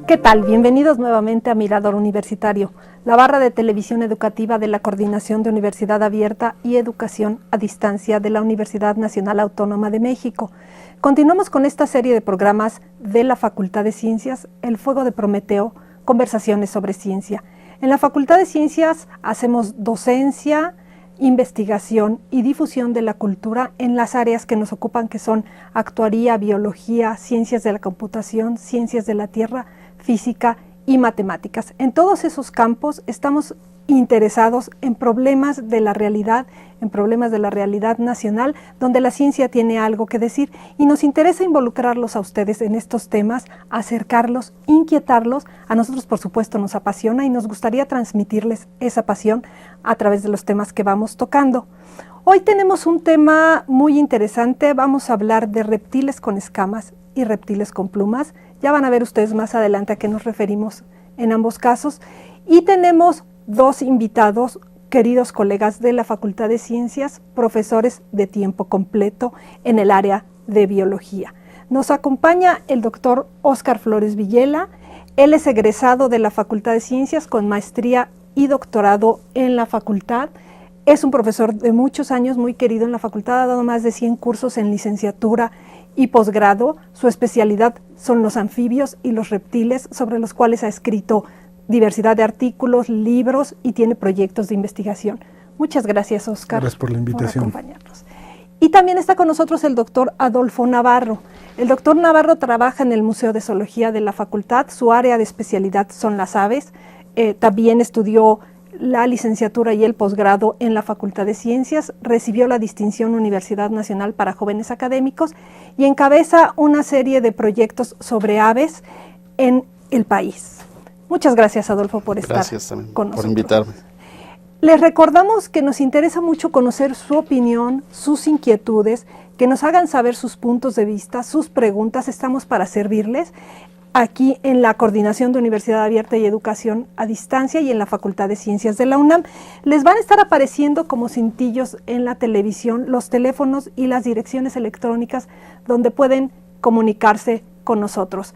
¿Qué tal? Bienvenidos nuevamente a Mirador Universitario, la barra de televisión educativa de la Coordinación de Universidad Abierta y Educación a Distancia de la Universidad Nacional Autónoma de México. Continuamos con esta serie de programas de la Facultad de Ciencias, El Fuego de Prometeo, conversaciones sobre ciencia. En la Facultad de Ciencias hacemos docencia, investigación y difusión de la cultura en las áreas que nos ocupan, que son actuaría, biología, ciencias de la computación, ciencias de la tierra, física y matemáticas. En todos esos campos estamos interesados en problemas de la realidad, nacional, donde la ciencia tiene algo que decir, y nos interesa involucrarlos a ustedes en estos temas, acercarlos, inquietarlos. A nosotros, por supuesto, nos apasiona y nos gustaría transmitirles esa pasión a través de los temas que vamos tocando. Hoy tenemos un tema muy interesante. Vamos a hablar de reptiles con escamas y reptiles con plumas. Ya van a ver ustedes más adelante a qué nos referimos en ambos casos. Y tenemos dos invitados, queridos colegas de la Facultad de Ciencias, profesores de tiempo completo en el área de biología. Nos acompaña el doctor Óscar Flores Villela. Él es egresado de la Facultad de Ciencias con maestría y doctorado en la facultad. Es un profesor de muchos años, muy querido en la facultad, ha dado más de 100 cursos en licenciatura y posgrado. Su especialidad son los anfibios y los reptiles, sobre los cuales ha escrito diversidad de artículos, libros y tiene proyectos de investigación. Muchas gracias, Óscar. Gracias por la invitación. Por acompañarnos. Y también está con nosotros el doctor Adolfo Navarro. El doctor Navarro trabaja en el Museo de Zoología de la facultad. Su área de especialidad son las aves. También estudió la licenciatura y el posgrado en la Facultad de Ciencias, recibió la distinción Universidad Nacional para Jóvenes Académicos y encabeza una serie de proyectos sobre aves en el país. Muchas gracias, Adolfo, por estar con nosotros. Por invitarme. Les recordamos que nos interesa mucho conocer su opinión, sus inquietudes, que nos hagan saber sus puntos de vista, sus preguntas. Estamos para servirles aquí en la Coordinación de Universidad Abierta y Educación a Distancia y en la Facultad de Ciencias de la UNAM. Les van a estar apareciendo como cintillos en la televisión los teléfonos y las direcciones electrónicas donde pueden comunicarse con nosotros.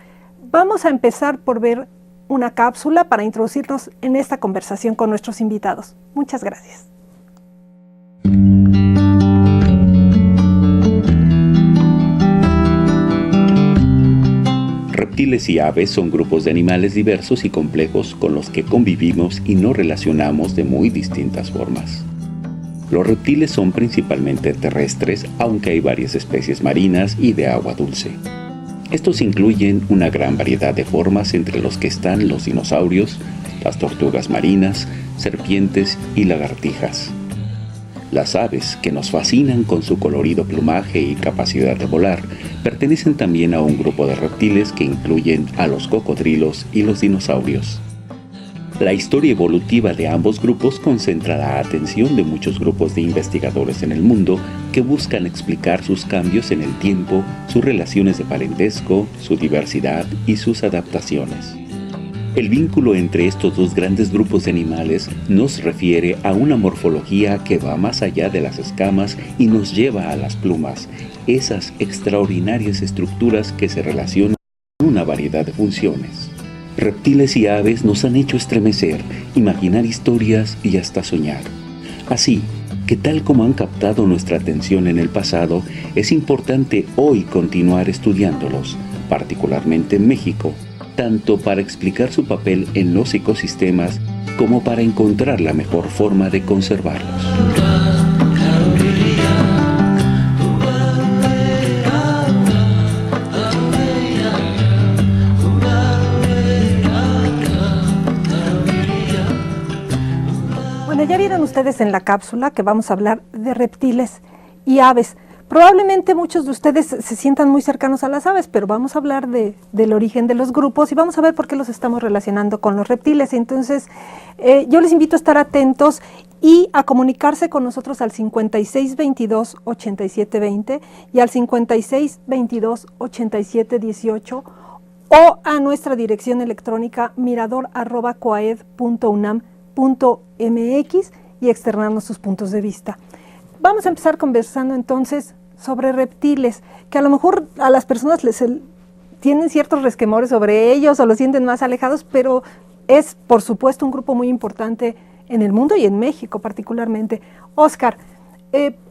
Vamos a empezar por ver una cápsula para introducirnos en esta conversación con nuestros invitados. Muchas gracias. Reptiles y aves son grupos de animales diversos y complejos con los que convivimos y nos relacionamos de muy distintas formas. Los reptiles son principalmente terrestres, aunque hay varias especies marinas y de agua dulce. Estos incluyen una gran variedad de formas, entre los que están los dinosaurios, las tortugas marinas, serpientes y lagartijas. Las aves, que nos fascinan con su colorido plumaje y capacidad de volar, pertenecen también a un grupo de reptiles que incluyen a los cocodrilos y los dinosaurios. La historia evolutiva de ambos grupos concentra la atención de muchos grupos de investigadores en el mundo que buscan explicar sus cambios en el tiempo, sus relaciones de parentesco, su diversidad y sus adaptaciones. El vínculo entre estos dos grandes grupos de animales nos refiere a una morfología que va más allá de las escamas y nos lleva a las plumas, esas extraordinarias estructuras que se relacionan con una variedad de funciones. Reptiles y aves nos han hecho estremecer, imaginar historias y hasta soñar. Así, que tal como han captado nuestra atención en el pasado, es importante hoy continuar estudiándolos, particularmente en México, tanto para explicar su papel en los ecosistemas como para encontrar la mejor forma de conservarlos. Bueno, ya vieron ustedes en la cápsula que vamos a hablar de reptiles y aves. Probablemente muchos de ustedes se sientan muy cercanos a las aves, pero vamos a hablar del origen de los grupos y vamos a ver por qué los estamos relacionando con los reptiles. Entonces, yo les invito a estar atentos y a comunicarse con nosotros al 5622-8720 y al 5622-8718 o a nuestra dirección electrónica mirador@coaed.unam.mx y externarnos sus puntos de vista. Vamos a empezar conversando entonces sobre reptiles, que a lo mejor a las personas tienen ciertos resquemores sobre ellos o los sienten más alejados, pero es por supuesto un grupo muy importante en el mundo y en México particularmente. Óscar,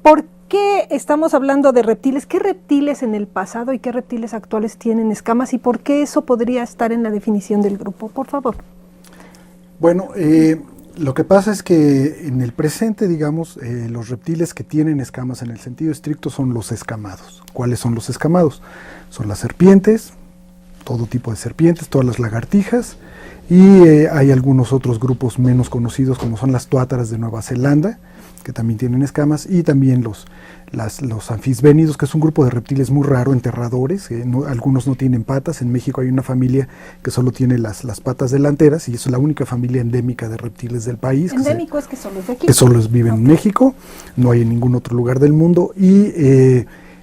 ¿por qué estamos hablando de reptiles? ¿Qué reptiles en el pasado y qué reptiles actuales tienen escamas y por qué eso podría estar en la definición del grupo? Por favor. Bueno, lo que pasa es que en el presente, digamos, los reptiles que tienen escamas en el sentido estricto son los escamados. ¿Cuáles son los escamados? Son las serpientes, todo tipo de serpientes, todas las lagartijas, y hay algunos otros grupos menos conocidos como son las tuátaras de Nueva Zelanda, que también tienen escamas, y también los anfisbénidos, que es un grupo de reptiles muy raro, enterradores, algunos no tienen patas. En México hay una familia que solo tiene las patas delanteras y es la única familia endémica de reptiles del país. Endémico es que solo es de aquí. Que solo viven en México, no hay en ningún otro lugar del mundo y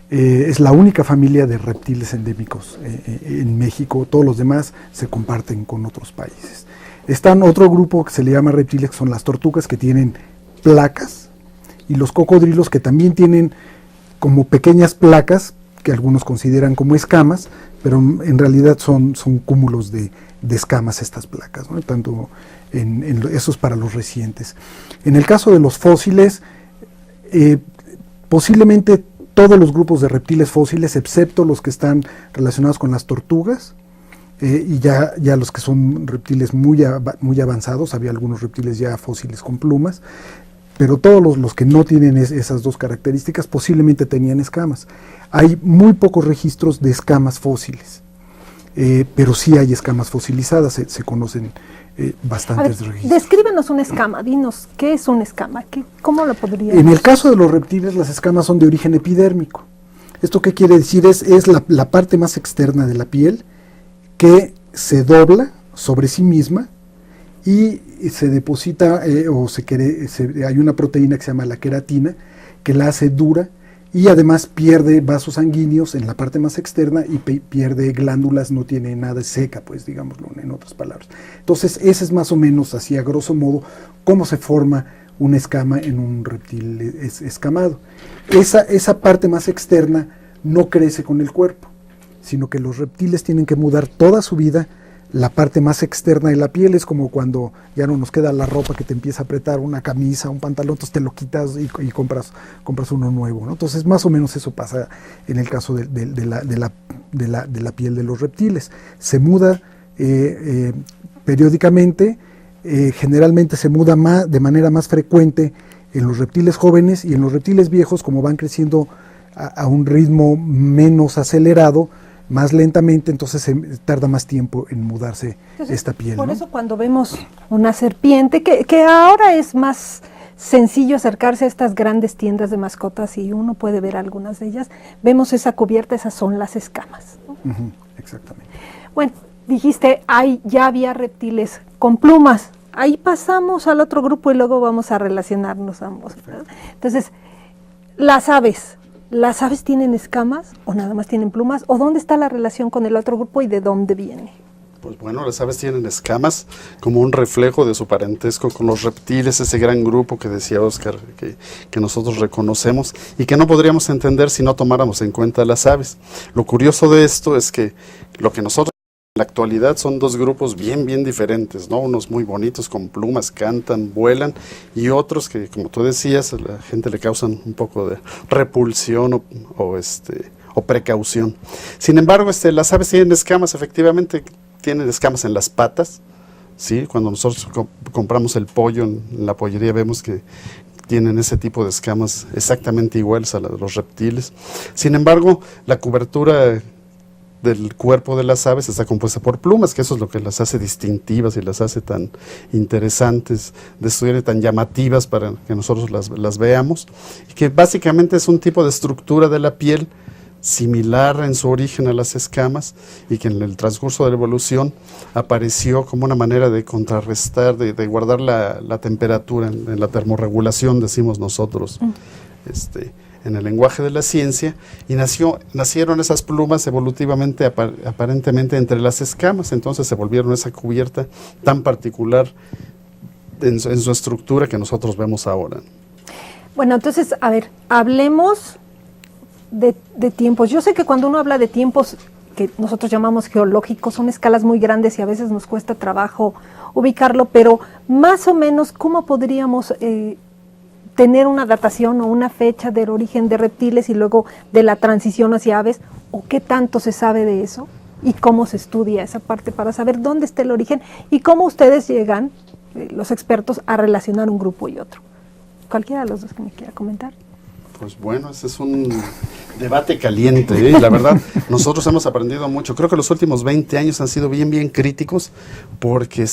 es la única familia de reptiles endémicos en México. Todos los demás se comparten con otros países. Están otro grupo que se le llama reptiles, que son las tortugas, que tienen placas, y los cocodrilos, que también tienen como pequeñas placas que algunos consideran como escamas, pero en realidad son cúmulos de escamas estas placas, ¿no? Tanto eso es para los recientes. En el caso de los fósiles, posiblemente todos los grupos de reptiles fósiles, excepto los que están relacionados con las tortugas, y ya los que son reptiles muy avanzados, había algunos reptiles ya fósiles con plumas, pero todos los que no tienen esas dos características posiblemente tenían escamas. Hay muy pocos registros de escamas fósiles, pero sí hay escamas fosilizadas, se conocen bastantes registros. Descríbenos una escama, dinos, ¿qué es una escama? ¿Cómo lo podrías? En el caso de los reptiles, las escamas son de origen epidérmico. ¿Esto qué quiere decir? Es la parte más externa de la piel que se dobla sobre sí misma y se deposita hay una proteína que se llama la queratina que la hace dura y además pierde vasos sanguíneos en la parte más externa y pierde glándulas, no tiene nada, seca, pues digámoslo en otras palabras. Entonces ese es más o menos así a grosso modo cómo se forma una escama en un reptil escamado. Esa parte más externa no crece con el cuerpo, sino que los reptiles tienen que mudar toda su vida la parte más externa de la piel. Es como cuando ya no nos queda la ropa que te empieza a apretar, una camisa, un pantalón, entonces te lo quitas y compras uno nuevo, ¿no? Entonces más o menos eso pasa en el caso de la piel de los reptiles. Se muda periódicamente, generalmente se muda de manera más frecuente en los reptiles jóvenes, y en los reptiles viejos, como van creciendo a un ritmo menos acelerado, más lentamente, entonces se tarda más tiempo en mudarse esta piel. Por eso cuando vemos una serpiente, que ahora es más sencillo acercarse a estas grandes tiendas de mascotas y uno puede ver algunas de ellas, vemos esa cubierta, esas son las escamas, ¿no? Exactamente. Bueno, dijiste, ya había reptiles con plumas, ahí pasamos al otro grupo y luego vamos a relacionarnos ambos, ¿verdad? Entonces, ¿las aves tienen escamas o nada más tienen plumas? ¿O dónde está la relación con el otro grupo y de dónde viene? Pues bueno, las aves tienen escamas como un reflejo de su parentesco con los reptiles, ese gran grupo que decía Óscar, que nosotros reconocemos y que no podríamos entender si no tomáramos en cuenta las aves. Lo curioso de esto es que lo que nosotros la actualidad son dos grupos bien diferentes, ¿no? Unos muy bonitos con plumas, cantan, vuelan, y otros que, como tú decías, a la gente le causan un poco de repulsión o precaución. Sin embargo, las aves tienen escamas, efectivamente tienen escamas en las patas, ¿sí? Cuando nosotros compramos el pollo en la pollería vemos que tienen ese tipo de escamas exactamente iguales a las de los reptiles. Sin embargo, la cobertura del cuerpo de las aves está compuesta por plumas, que eso es lo que las hace distintivas y las hace tan interesantes de estudiar y tan llamativas para que nosotros las veamos, y que básicamente es un tipo de estructura de la piel similar en su origen a las escamas, y que en el transcurso de la evolución apareció como una manera de contrarrestar, de guardar la temperatura en la termorregulación, decimos nosotros, en el lenguaje de la ciencia, y nacieron esas plumas evolutivamente, aparentemente entre las escamas. Entonces se volvieron esa cubierta tan particular en su estructura que nosotros vemos ahora. Bueno, entonces, a ver, hablemos de tiempos. Yo sé que cuando uno habla de tiempos que nosotros llamamos geológicos, son escalas muy grandes y a veces nos cuesta trabajo ubicarlo, pero más o menos, ¿cómo podríamos tener una datación o una fecha del origen de reptiles y luego de la transición hacia aves? ¿O qué tanto se sabe de eso? ¿Y cómo se estudia esa parte para saber dónde está el origen? ¿Y cómo ustedes llegan, los expertos, a relacionar un grupo y otro? Cualquiera de los dos que me quiera comentar. Pues bueno, ese es un debate caliente, ¿eh? La verdad, nosotros hemos aprendido mucho. Creo que los últimos 20 años han sido bien críticos, porque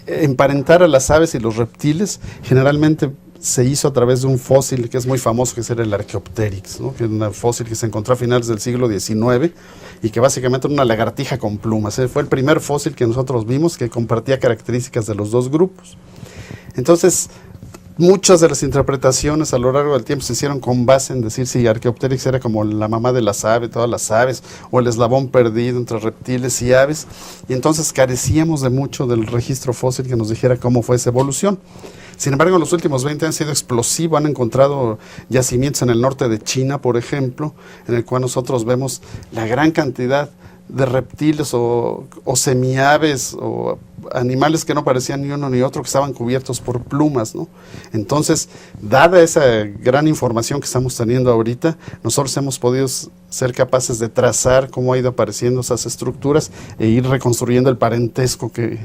emparentar a las aves y los reptiles generalmente se hizo a través de un fósil que es muy famoso, que es el Archaeopteryx, ¿no? Que es un fósil que se encontró a finales del siglo XIX y que básicamente era una lagartija con plumas. Fue el primer fósil que nosotros vimos que compartía características de los dos grupos. Entonces, muchas de las interpretaciones a lo largo del tiempo se hicieron con base en decir si Archaeopteryx era como la mamá de las aves, todas las aves, o el eslabón perdido entre reptiles y aves, y entonces carecíamos de mucho del registro fósil que nos dijera cómo fue esa evolución. Sin embargo, en los últimos 20 años han sido explosivo, han encontrado yacimientos en el norte de China, por ejemplo, en el cual nosotros vemos la gran cantidad de reptiles o semiaves o animales que no parecían ni uno ni otro, que estaban cubiertos por plumas, ¿no? Entonces, dada esa gran información que estamos teniendo ahorita, nosotros hemos podido ser capaces de trazar cómo ha ido apareciendo esas estructuras e ir reconstruyendo el parentesco que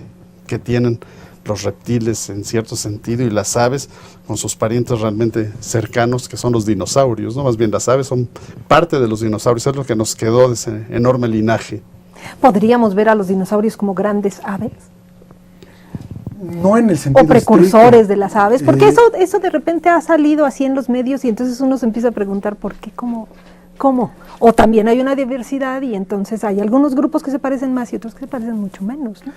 tienen los reptiles en cierto sentido y las aves con sus parientes realmente cercanos, que son los dinosaurios, ¿no? Más bien las aves son parte de los dinosaurios, es lo que nos quedó de ese enorme linaje. ¿Podríamos ver a los dinosaurios como grandes aves? No en el sentido o precursores estricto de las aves, porque eso de repente ha salido así en los medios y entonces uno se empieza a preguntar ¿por qué? ¿Cómo? O también hay una diversidad y entonces hay algunos grupos que se parecen más y otros que se parecen mucho menos, ¿no?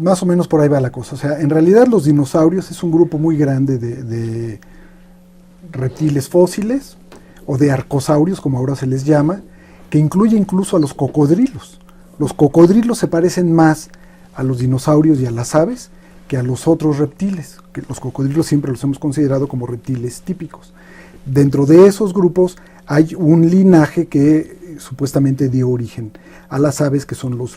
Más o menos por ahí va la cosa. O sea, en realidad los dinosaurios es un grupo muy grande de reptiles fósiles o de arcosaurios, como ahora se les llama, que incluye incluso a los cocodrilos. Los cocodrilos se parecen más a los dinosaurios y a las aves que a los otros reptiles, que los cocodrilos siempre los hemos considerado como reptiles típicos. Dentro de esos grupos hay un linaje que supuestamente dio origen a las aves, que son los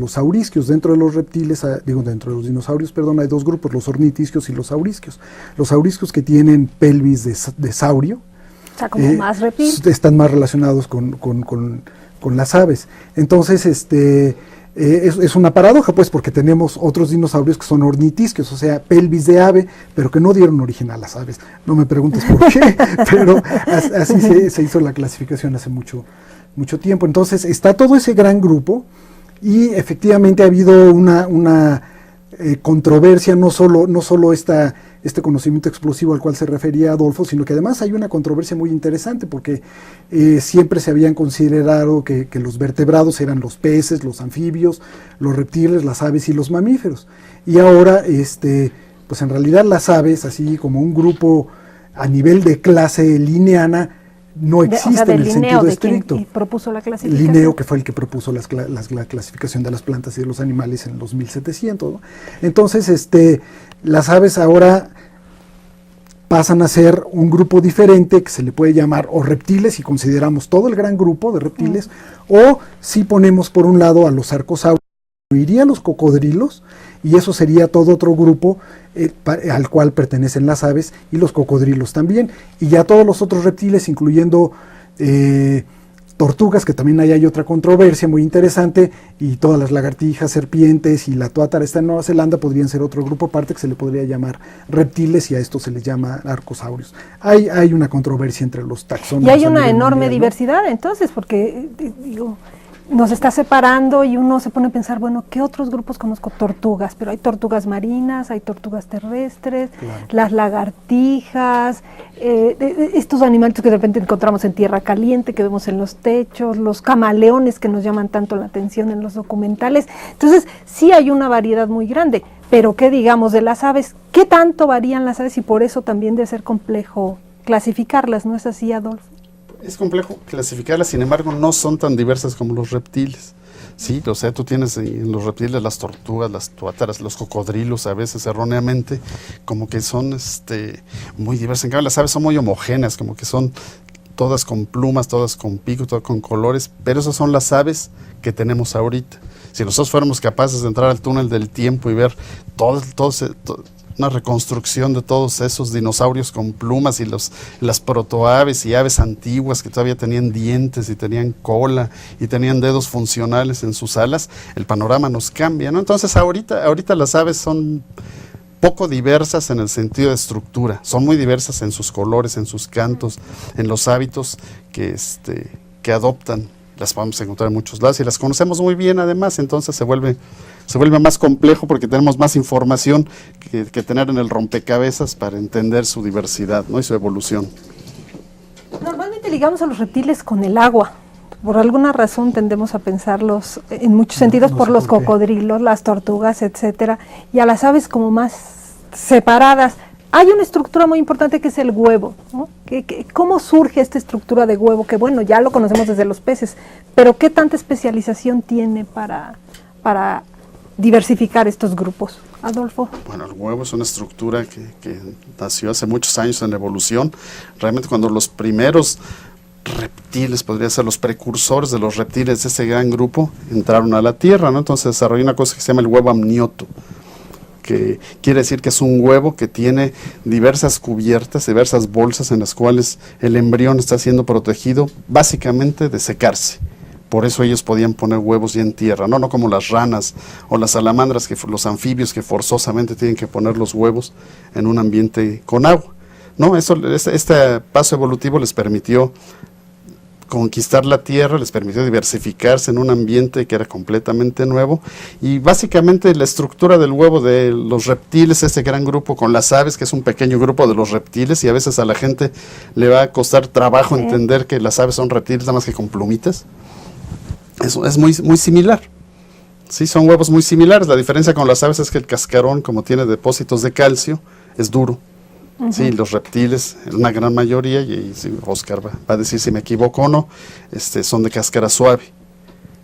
saurisquios. Dentro de los reptiles, dentro de los dinosaurios, perdón, hay dos grupos, los ornitisquios y los saurisquios. Los saurisquios, que tienen pelvis de saurio, o sea, como más reptil, están más relacionados con las aves. Entonces, es una paradoja, pues, porque tenemos otros dinosaurios que son ornitisquios, o sea, pelvis de ave, pero que no dieron origen a las aves. No me preguntes por qué, pero así se hizo la clasificación hace mucho tiempo. Entonces, está todo ese gran grupo y efectivamente ha habido una controversia, no solo este conocimiento explosivo al cual se refería Adolfo, sino que además hay una controversia muy interesante, porque siempre se habían considerado que los vertebrados eran los peces, los anfibios, los reptiles, las aves y los mamíferos. Y ahora, pues en realidad las aves, así como un grupo a nivel de clase linneana, no existe en el sentido estricto. ¿Quién propuso la clasificación? Linneo, que fue el que propuso la clasificación de las plantas y de los animales en los 1700, ¿no? Entonces, las aves ahora pasan a ser un grupo diferente que se le puede llamar o reptiles, si consideramos todo el gran grupo de reptiles, o si ponemos por un lado a los arcosaurios, Iría los cocodrilos, y eso sería todo otro grupo al cual pertenecen las aves, y los cocodrilos también, y ya todos los otros reptiles, incluyendo tortugas, que también ahí hay otra controversia muy interesante, y todas las lagartijas, serpientes, y la tuátara está en Nueva Zelanda, podrían ser otro grupo aparte que se le podría llamar reptiles, y a esto se les llama arcosaurios. Hay una controversia entre los taxones. Y hay una enorme diversidad, entonces, porque digo, nos está separando y uno se pone a pensar, bueno, ¿qué otros grupos conozco? Tortugas, pero hay tortugas marinas, hay tortugas terrestres, claro, las lagartijas, estos animalitos que de repente encontramos en tierra caliente, que vemos en los techos, los camaleones que nos llaman tanto la atención en los documentales. Entonces, sí hay una variedad muy grande, pero ¿qué digamos de las aves? ¿Qué tanto varían las aves? Y por eso también debe ser complejo clasificarlas, ¿no es así, Adolfo? Es complejo clasificarlas, sin embargo, no son tan diversas como los reptiles. Sí, o sea, tú tienes en los reptiles las tortugas, las tuátaras, los cocodrilos, a veces erróneamente, como que son muy diversas. En cambio, las aves son muy homogéneas, como que son todas con plumas, todas con pico, todas con colores, pero esas son las aves que tenemos ahorita. Si nosotros fuéramos capaces de entrar al túnel del tiempo y ver una reconstrucción de todos esos dinosaurios con plumas y las protoaves y aves antiguas que todavía tenían dientes y tenían cola y tenían dedos funcionales en sus alas, el panorama nos cambia, ¿no? Entonces ahorita las aves son poco diversas en el sentido de estructura, son muy diversas en sus colores, en sus cantos, en los hábitos que adoptan. Las podemos encontrar en muchos lados y las conocemos muy bien además, entonces se vuelve más complejo porque tenemos más información que tener en el rompecabezas para entender su diversidad, ¿no? Y su evolución. Normalmente ligamos a los reptiles con el agua. Por alguna razón tendemos a pensarlos en muchos sentidos por los cocodrilos, las tortugas, etcétera, y a las aves como más separadas. Hay una estructura muy importante que es el huevo, ¿no? ¿Cómo surge esta estructura de huevo? Que bueno, ya lo conocemos desde los peces, pero ¿qué tanta especialización tiene para diversificar estos grupos? Adolfo. Bueno, el huevo es una estructura que nació hace muchos años en la evolución. Realmente cuando los primeros reptiles, podría ser los precursores de los reptiles de ese gran grupo, entraron a la Tierra, ¿no? Entonces desarrolló una cosa que se llama el huevo amnioto, que quiere decir que es un huevo que tiene diversas cubiertas, diversas bolsas en las cuales el embrión está siendo protegido básicamente de secarse. Por eso ellos podían poner huevos ya en tierra, no como las ranas o las salamandras, los anfibios que forzosamente tienen que poner los huevos en un ambiente con agua. No, este paso evolutivo les permitió conquistar la tierra, les permitió diversificarse en un ambiente que era completamente nuevo, y básicamente la estructura del huevo de los reptiles, este gran grupo con las aves, que es un pequeño grupo de los reptiles, y a veces a la gente le va a costar trabajo entender que las aves son reptiles nada más que con plumitas. Eso es muy, muy similar. Sí, son huevos muy similares. La diferencia con las aves es que el cascarón, como tiene depósitos de calcio, es duro. Uh-huh. Sí, los reptiles, una gran mayoría, y Oscar va a decir si me equivoco o no, son de cáscara suave.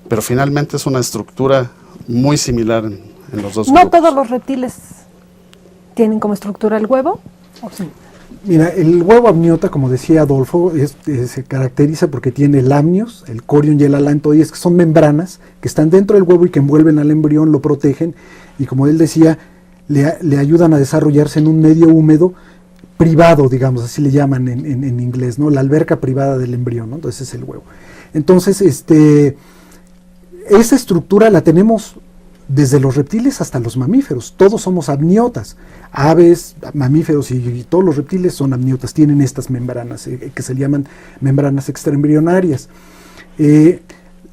Pero finalmente es una estructura muy similar en los dos grupos. ¿No todos los reptiles tienen como estructura el huevo? ¿O sí? Mira, el huevo amniota, como decía Adolfo, se caracteriza porque tiene el amnios, el corion y el alantoides, que son membranas que están dentro del huevo y que envuelven al embrión, lo protegen, y como él decía, le ayudan a desarrollarse en un medio húmedo privado, digamos, así le llaman en inglés, ¿no? La alberca privada del embrión, ¿no? Entonces es el huevo. Entonces, esa estructura la tenemos desde los reptiles hasta los mamíferos. Todos somos amniotas. Aves, mamíferos y todos los reptiles son amniotas, tienen estas membranas que se llaman membranas extraembrionarias.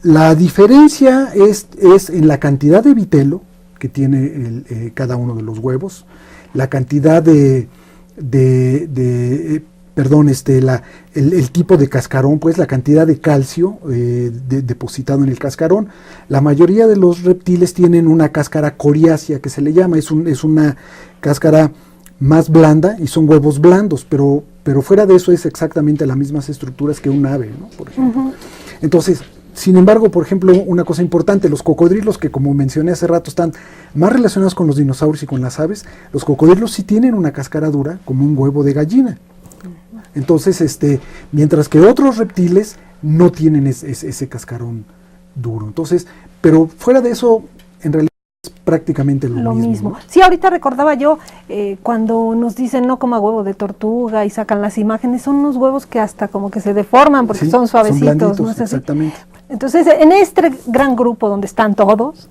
La diferencia es en la cantidad de vitelo que tiene cada uno de los huevos, la cantidad el tipo de cascarón, pues la cantidad de calcio depositado en el cascarón. La mayoría de los reptiles tienen una cáscara coriácea, que se le llama, es una cáscara más blanda y son huevos blandos, pero fuera de eso es exactamente las mismas estructuras que un ave, ¿no? Por ejemplo. Uh-huh. Entonces, sin embargo, por ejemplo, una cosa importante, los cocodrilos, que como mencioné hace rato están más relacionados con los dinosaurios y con las aves, los cocodrilos sí tienen una cáscara dura como un huevo de gallina. Entonces, mientras que otros reptiles no tienen ese cascarón duro. Entonces, pero fuera de eso, en realidad prácticamente lo mismo, ¿no? Sí, ahorita recordaba yo cuando nos dicen no coma huevo de tortuga y sacan las imágenes, son unos huevos que hasta como que se deforman porque Sí, son suavecitos, son blanditos, ¿no es así? exactamente. Entonces, en este gran grupo donde están todos,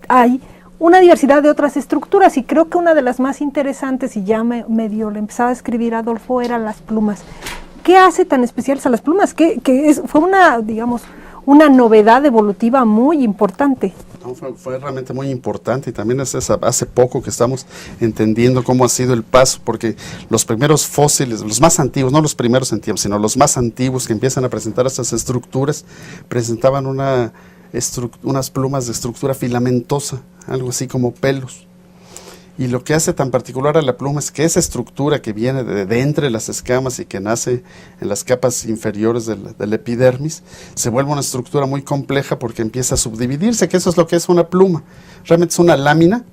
hay una diversidad de otras estructuras y creo que una de las más interesantes, y ya medio le empezaba a escribir Adolfo, eran las plumas. ¿Qué hace tan especiales a las plumas? Fue una, digamos, una novedad evolutiva muy importante. No, fue realmente muy importante y también hace poco que estamos entendiendo cómo ha sido el paso, porque los primeros fósiles, los más antiguos, no los primeros antiguos, sino los más antiguos que empiezan a presentar estas estructuras, presentaban unas plumas de estructura filamentosa, algo así como pelos. Y lo que hace tan particular a la pluma es que esa estructura que viene de entre las escamas y que nace en las capas inferiores del epidermis, se vuelve una estructura muy compleja porque empieza a subdividirse, que eso es lo que es una pluma. Realmente es una lámina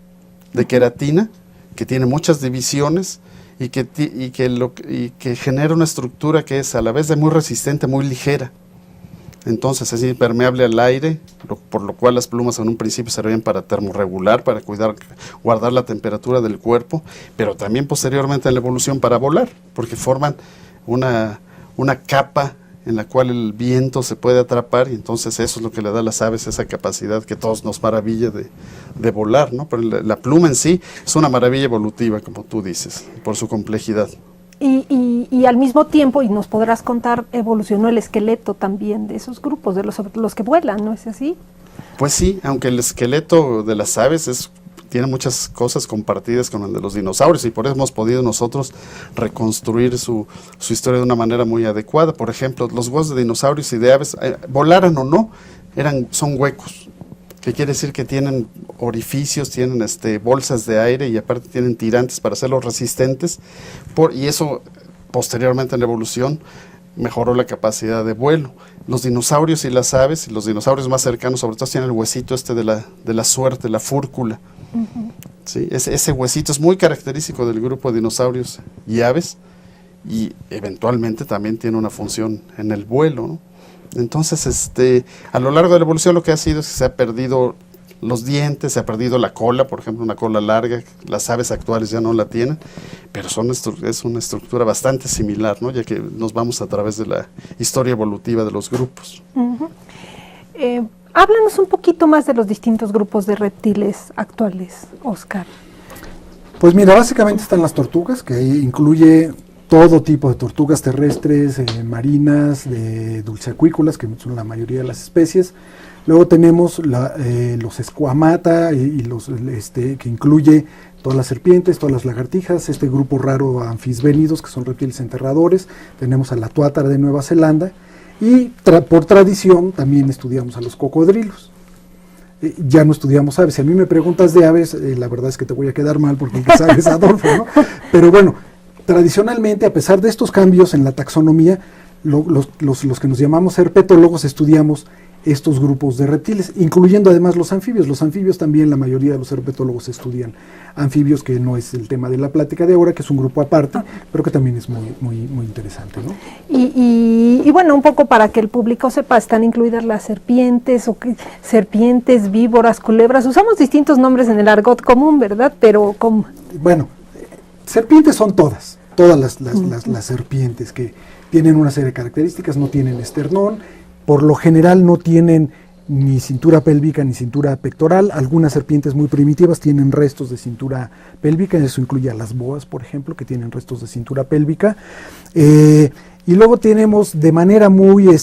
de queratina que tiene muchas divisiones y que genera una estructura que es a la vez de muy resistente, muy ligera. Entonces es impermeable al aire, por lo cual las plumas en un principio servían para termorregular, para guardar la temperatura del cuerpo, pero también posteriormente en la evolución para volar, porque forman una capa en la cual el viento se puede atrapar y entonces eso es lo que le da a las aves esa capacidad que todos nos maravilla de volar, ¿no? Pero la pluma en sí es una maravilla evolutiva, como tú dices, por su complejidad. Y al mismo tiempo, y nos podrás contar, evolucionó el esqueleto también de esos grupos, de los que vuelan, ¿no es así? Pues sí, aunque el esqueleto de las aves tiene muchas cosas compartidas con el de los dinosaurios y por eso hemos podido nosotros reconstruir su historia de una manera muy adecuada. Por ejemplo, los huesos de dinosaurios y de aves, volaran o no, son huecos, que quiere decir que tienen orificios, tienen bolsas de aire y aparte tienen tirantes para hacerlos resistentes, y eso posteriormente en la evolución mejoró la capacidad de vuelo. Los dinosaurios y las aves, y los dinosaurios más cercanos sobre todo tienen el huesito de la suerte, la fúrcula. Uh-huh. ¿Sí? Ese huesito es muy característico del grupo de dinosaurios y aves y eventualmente también tiene una función en el vuelo, ¿no? Entonces, a lo largo de la evolución lo que ha sido es que se ha perdido los dientes, se ha perdido la cola, por ejemplo, una cola larga, las aves actuales ya no la tienen, pero es una estructura bastante similar, ¿no? Ya que nos vamos a través de la historia evolutiva de los grupos. Uh-huh. Háblanos un poquito más de los distintos grupos de reptiles actuales, Oscar. Pues mira, básicamente están las tortugas, que incluye todo tipo de tortugas terrestres, marinas, de dulceacuícolas, que son la mayoría de las especies. Luego tenemos los esquamata que incluye todas las serpientes, todas las lagartijas, este grupo raro anfisbénidos, que son reptiles enterradores. Tenemos a la tuátara de Nueva Zelanda y por tradición también estudiamos a los cocodrilos. Ya no estudiamos aves. Si a mí me preguntas de aves, la verdad es que te voy a quedar mal porque el que sabe es Adolfo, ¿no? Pero bueno, tradicionalmente, a pesar de estos cambios en la taxonomía, los que nos llamamos herpetólogos estudiamos estos grupos de reptiles, incluyendo además los anfibios. Los anfibios también, la mayoría de los herpetólogos estudian anfibios, que no es el tema de la plática de ahora, que es un grupo aparte, pero que también es muy, muy, muy interesante, ¿no? Y bueno, un poco para que el público sepa, están incluidas las serpientes, serpientes, víboras, culebras. Usamos distintos nombres en el argot común, ¿verdad? Pero bueno, serpientes son todas las serpientes, que tienen una serie de características, no tienen esternón, por lo general no tienen ni cintura pélvica ni cintura pectoral. Algunas serpientes muy primitivas tienen restos de cintura pélvica, eso incluye a las boas, por ejemplo, que tienen restos de cintura pélvica. Y luego tenemos de manera muy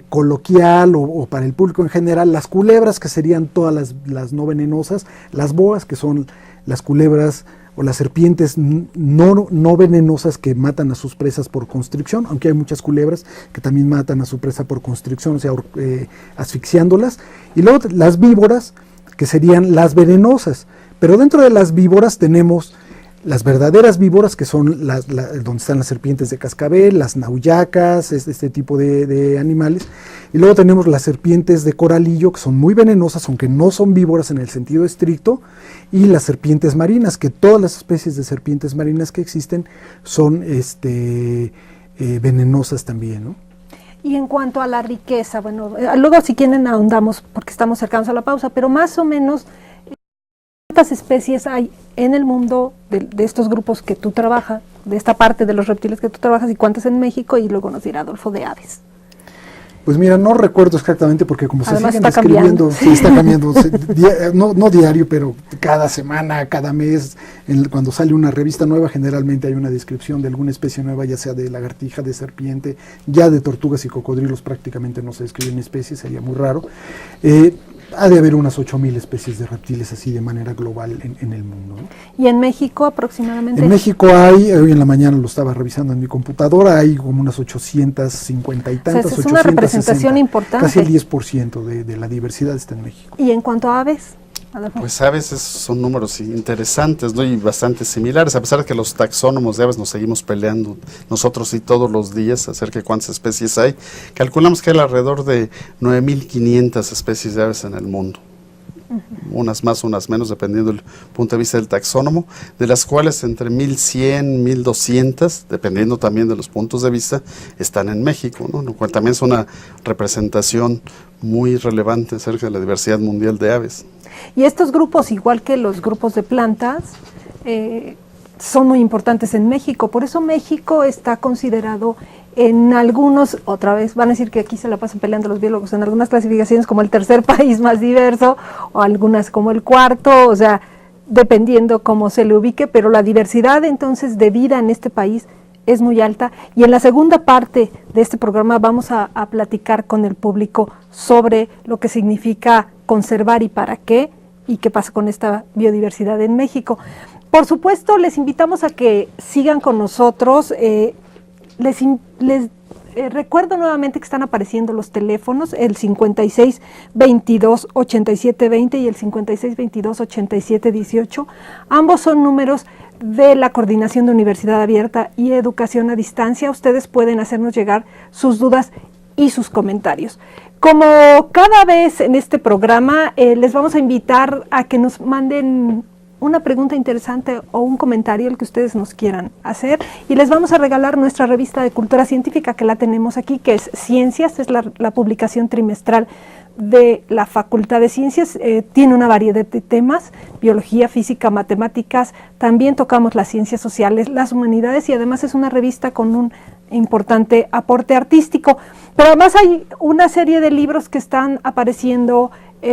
coloquial o para el público en general las culebras, que serían todas las no venenosas, las boas, que son las culebras o las serpientes no venenosas que matan a sus presas por constricción, aunque hay muchas culebras que también matan a su presa por constricción, o sea, asfixiándolas. Y luego las víboras, que serían las venenosas. Pero dentro de las víboras tenemos las verdaderas víboras, que son donde están las serpientes de cascabel, las nauyacas, este tipo de animales. Y luego tenemos las serpientes de coralillo, que son muy venenosas, aunque no son víboras en el sentido estricto, y las serpientes marinas, que todas las especies de serpientes marinas que existen son venenosas también, ¿no? Y en cuanto a la riqueza, bueno, luego si quieren ahondamos, porque estamos cercanos a la pausa, pero más o menos ¿Cuántas especies hay en el mundo de estos grupos que tú trabajas, de esta parte de los reptiles que tú trabajas, y cuántas en México? Y luego nos dirá Adolfo de aves. Pues mira, no recuerdo exactamente porque como Además se siguen está escribiendo, cambiando. sí está cambiando, no diario, pero cada semana, cada mes, cuando sale una revista nueva, generalmente hay una descripción de alguna especie nueva, ya sea de lagartija, de serpiente, ya de tortugas y cocodrilos prácticamente no se describen especies, sería muy raro. Ha de haber unas 8,000 especies de reptiles así de manera global en el mundo, ¿no? ¿Y en México aproximadamente? En México hay, hoy en la mañana lo estaba revisando en mi computadora, hay como unas 850 y tantas, O sea, es una representación 860, importante. casi el 10% de la diversidad está en México. ¿Y en cuanto a aves? Adolfo. Pues aves son números interesantes, ¿no? Y bastante similares, a pesar de que los taxónomos de aves nos seguimos peleando nosotros y todos los días acerca de cuántas especies hay. Calculamos que hay alrededor de 9,500 especies de aves en el mundo. Unas más, unas menos, dependiendo del punto de vista del taxónomo, de las cuales entre 1,100, 1,200, dependiendo también de los puntos de vista, están en México, ¿no? Lo cual también es una representación muy relevante acerca de la diversidad mundial de aves. Y estos grupos, igual que los grupos de plantas, son muy importantes en México. Por eso México está considerado en algunos, otra vez, van a decir que aquí se la pasan peleando los biólogos, en algunas clasificaciones como el tercer país más diverso, o algunas como el cuarto, o sea, dependiendo cómo se le ubique, pero la diversidad entonces de vida en este país es muy alta. Y en la segunda parte de este programa vamos a platicar con el público sobre lo que significa conservar y para qué, y qué pasa con esta biodiversidad en México. Por supuesto, les invitamos a que sigan con nosotros. Les recuerdo nuevamente que están apareciendo los teléfonos, el 5622-8720 y el 5622-8718. Ambos son números de la Coordinación de Universidad Abierta y Educación a Distancia. Ustedes pueden hacernos llegar sus dudas y sus comentarios. Como cada vez en este programa, les vamos a invitar a que nos manden una pregunta interesante o un comentario, el que ustedes nos quieran hacer, y les vamos a regalar nuestra revista de cultura científica, que la tenemos aquí, que es Ciencias, es la publicación trimestral de la Facultad de Ciencias. Tiene una variedad de temas: biología, física, matemáticas, también tocamos las ciencias sociales, las humanidades, y además es una revista con un importante aporte artístico. Pero además hay una serie de libros que están apareciendo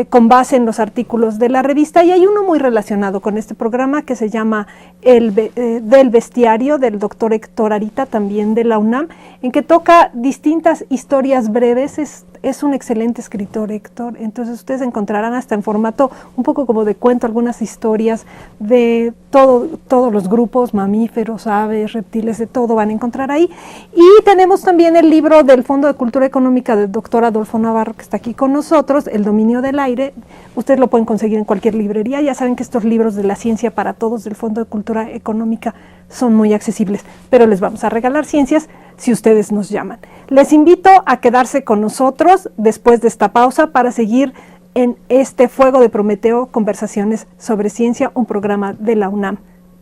con base en los artículos de la revista, y hay uno muy relacionado con este programa que se llama Del Bestiario, del doctor Héctor Arita, también de la UNAM, en que toca distintas historias breves. Es un excelente escritor, Héctor, entonces ustedes encontrarán hasta en formato un poco como de cuento algunas historias de todos los grupos, mamíferos, aves, reptiles, de todo van a encontrar ahí. Y tenemos también el libro del Fondo de Cultura Económica del doctor Adolfo Navarro, que está aquí con nosotros, El Dominio del Aire. Ustedes lo pueden conseguir en cualquier librería. Ya saben que estos libros de la ciencia para todos del Fondo de Cultura Económica son muy accesibles, pero les vamos a regalar Ciencias si ustedes nos llaman. Les invito a quedarse con nosotros después de esta pausa para seguir en este Fuego de Prometeo, conversaciones sobre ciencia, un programa de la UNAM.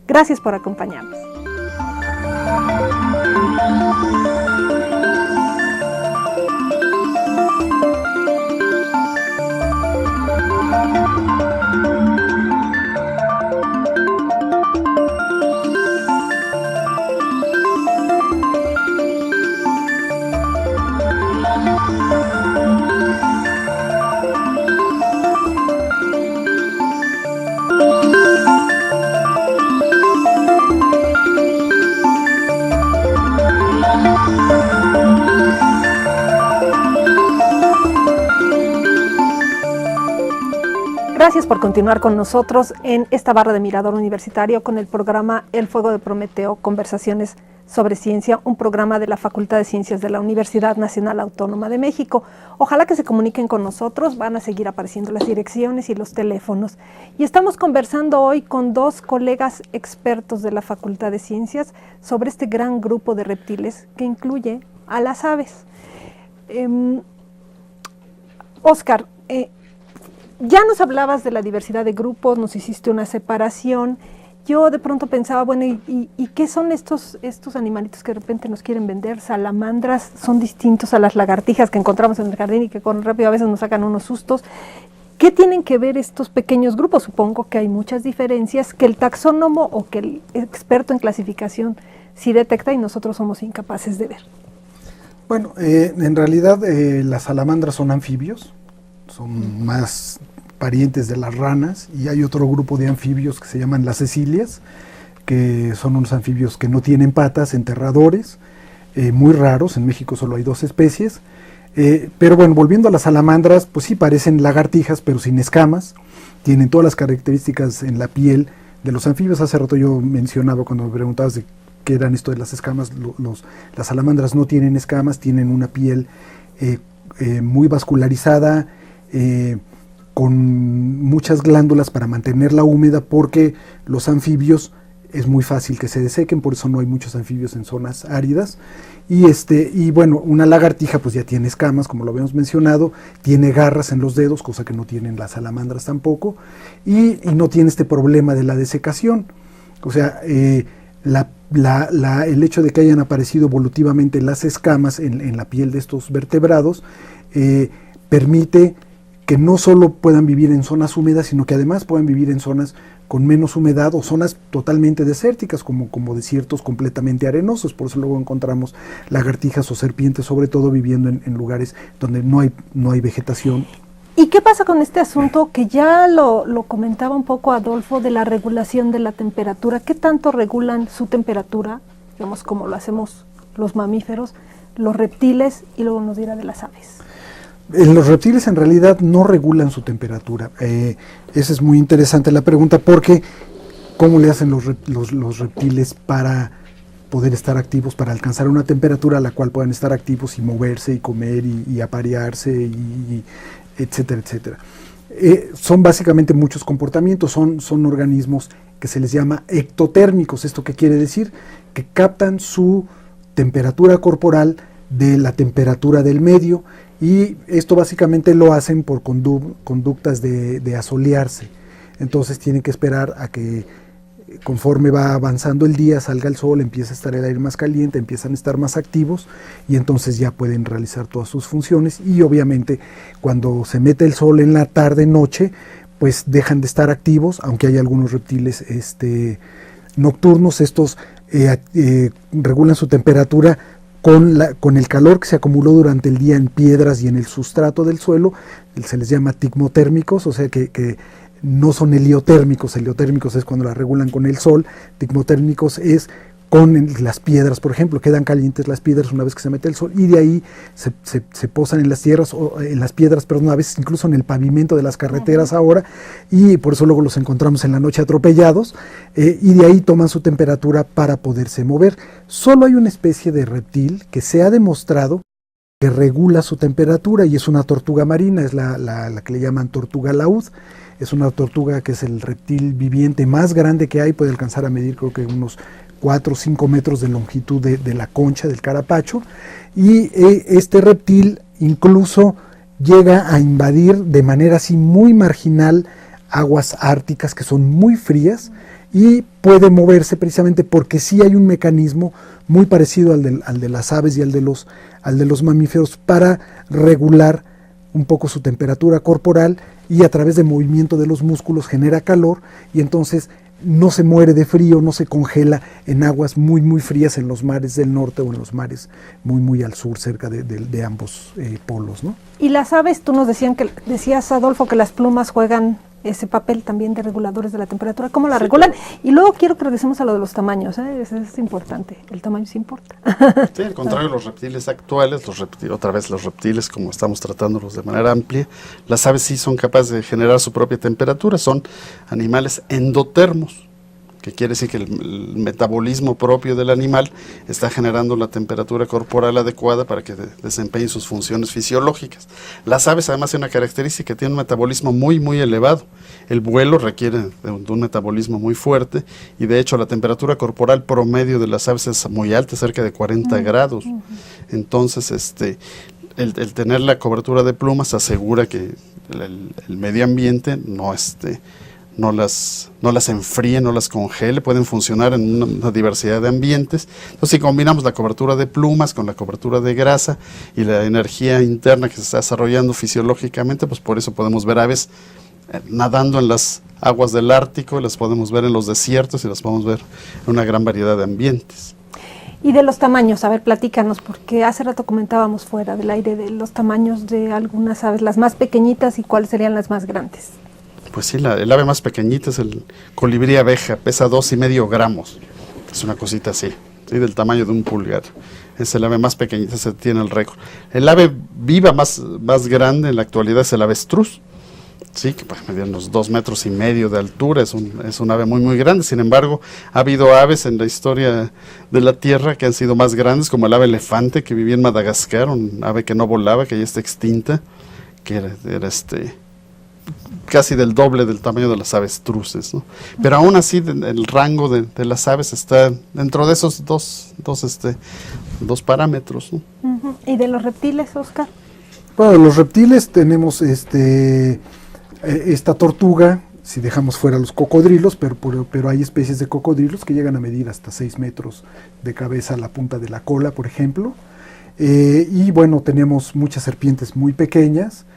Gracias por acompañarnos. Gracias por continuar con nosotros en esta barra de Mirador Universitario con el programa El Fuego de Prometeo, conversaciones sobre ciencia, un programa de la Facultad de Ciencias de la Universidad Nacional Autónoma de México. Ojalá que se comuniquen con nosotros, van a seguir apareciendo las direcciones y los teléfonos. Y estamos conversando hoy con dos colegas expertos de la Facultad de Ciencias sobre este gran grupo de reptiles que incluye a las aves. Óscar, ya nos hablabas de la diversidad de grupos, nos hiciste una separación. Yo de pronto pensaba, bueno, ¿y qué son estos animalitos que de repente nos quieren vender? Salamandras, son distintos a las lagartijas que encontramos en el jardín y que con rápido a veces nos sacan unos sustos. ¿Qué tienen que ver estos pequeños grupos? Supongo que hay muchas diferencias que el taxónomo o que el experto en clasificación sí detecta y nosotros somos incapaces de ver. Bueno, en realidad las salamandras son anfibios, son más parientes de las ranas, y hay otro grupo de anfibios que se llaman las cecilias, que son unos anfibios que no tienen patas, enterradores, muy raros. En México solo hay 2 especies. Pero bueno, volviendo a las salamandras, pues sí parecen lagartijas, pero sin escamas. Tienen todas las características en la piel de los anfibios. Hace rato yo mencionaba, cuando me preguntabas de qué eran esto de las escamas, las salamandras no tienen escamas, tienen una piel muy vascularizada, con muchas glándulas para mantenerla húmeda, porque los anfibios es muy fácil que se desequen, por eso no hay muchos anfibios en zonas áridas. Y bueno, una lagartija pues ya tiene escamas, como lo habíamos mencionado, tiene garras en los dedos, cosa que no tienen las salamandras tampoco, y no tiene este problema de la desecación. O sea, el hecho de que hayan aparecido evolutivamente las escamas en la piel de estos vertebrados permite que no solo puedan vivir en zonas húmedas, sino que además puedan vivir en zonas con menos humedad o zonas totalmente desérticas, como desiertos completamente arenosos. Por eso luego encontramos lagartijas o serpientes, sobre todo viviendo en lugares donde no hay vegetación. ¿Y qué pasa con este asunto que ya lo comentaba un poco Adolfo, de la regulación de la temperatura? ¿Qué tanto regulan su temperatura, digamos, como lo hacemos los mamíferos, los reptiles, y luego nos dirá de las aves? Los reptiles en realidad no regulan su temperatura. Esa es muy interesante la pregunta, porque ¿cómo le hacen los reptiles para poder estar activos, para alcanzar una temperatura a la cual puedan estar activos y moverse y comer y aparearse, y etcétera, etcétera? Son básicamente muchos comportamientos, son organismos que se les llama ectotérmicos. ¿Esto qué quiere decir? Que captan su temperatura corporal de la temperatura del medio, y esto básicamente lo hacen por conductas de asolearse. Entonces tienen que esperar a que, conforme va avanzando el día, salga el sol, empieza a estar el aire más caliente, empiezan a estar más activos, y entonces ya pueden realizar todas sus funciones. Y obviamente cuando se mete el sol en la tarde-noche, pues dejan de estar activos, aunque hay algunos reptiles nocturnos. Estos regulan su temperatura con el calor que se acumuló durante el día en piedras y en el sustrato del suelo. Se les llama ticmotérmicos, o sea que no son heliotérmicos. Heliotérmicos es cuando la regulan con el sol, ticmotérmicos es con las piedras, por ejemplo. Quedan calientes las piedras una vez que se mete el sol, y de ahí se posan en las tierras, o en las piedras, perdón, a veces incluso en el pavimento de las carreteras ahora, y por eso luego los encontramos en la noche atropellados, y de ahí toman su temperatura para poderse mover. Solo hay una especie de reptil que se ha demostrado que regula su temperatura, y es una tortuga marina, es la que le llaman tortuga laúd. Es una tortuga que es el reptil viviente más grande que hay, puede alcanzar a medir creo que unos 4 o 5 metros de longitud de la concha del carapacho, y este reptil incluso llega a invadir de manera así muy marginal aguas árticas, que son muy frías, y puede moverse precisamente porque sí hay un mecanismo muy parecido al de las aves y al de los mamíferos, para regular un poco su temperatura corporal, y a través del movimiento de los músculos genera calor, y entonces no se muere de frío, no se congela en aguas muy muy frías, en los mares del norte o en los mares muy muy al sur, cerca de ambos polos, ¿no? Y las aves, tú nos decías, Adolfo, que las plumas juegan ese papel también de reguladores de la temperatura. ¿Cómo la regulan? Claro. Y luego quiero que regresemos a lo de los tamaños, eso es importante, el tamaño sí importa. Sí, al contrario, los reptiles actuales, otra vez los reptiles, como estamos tratándolos de manera amplia, las aves sí son capaces de generar su propia temperatura, son animales endotermos, que quiere decir que el metabolismo propio del animal está generando la temperatura corporal adecuada para que desempeñe sus funciones fisiológicas. Las aves además tienen una característica, tienen un metabolismo muy muy elevado. El vuelo requiere de un metabolismo muy fuerte, y de hecho la temperatura corporal promedio de las aves es muy alta, cerca de 40 grados. Entonces el tener la cobertura de plumas asegura que el medio ambiente no no las enfríe, no las congele, pueden funcionar en una diversidad de ambientes. Entonces, si combinamos la cobertura de plumas con la cobertura de grasa y la energía interna que se está desarrollando fisiológicamente, pues por eso podemos ver aves nadando en las aguas del Ártico, las podemos ver en los desiertos y las podemos ver en una gran variedad de ambientes. Y de los tamaños, a ver, platícanos, porque hace rato comentábamos fuera del aire de los tamaños de algunas aves, las más pequeñitas y cuáles serían las más grandes. Pues sí, el ave más pequeñita es el colibrí abeja, pesa 2,5 gramos, es una cosita así, ¿sí? Del tamaño de un pulgar. Es el ave más pequeñita, se tiene el récord. El ave viva más grande en la actualidad es el avestruz, sí, que puede medir unos 2,5 metros de altura, es un ave muy grande. Sin embargo, ha habido aves en la historia de la Tierra que han sido más grandes, como el ave elefante que vivía en Madagascar, un ave que no volaba, que ya está extinta, que era casi del doble del tamaño de las avestruces, ¿no? Pero aún así el rango de las aves está dentro de esos dos parámetros, ¿no? Uh-huh. ¿Y de los reptiles, Oscar? Bueno, de los reptiles tenemos esta tortuga, si dejamos fuera los cocodrilos, pero hay especies de cocodrilos que llegan a medir hasta 6 metros de cabeza a la punta de la cola, por ejemplo. Y bueno, tenemos muchas serpientes muy pequeñas.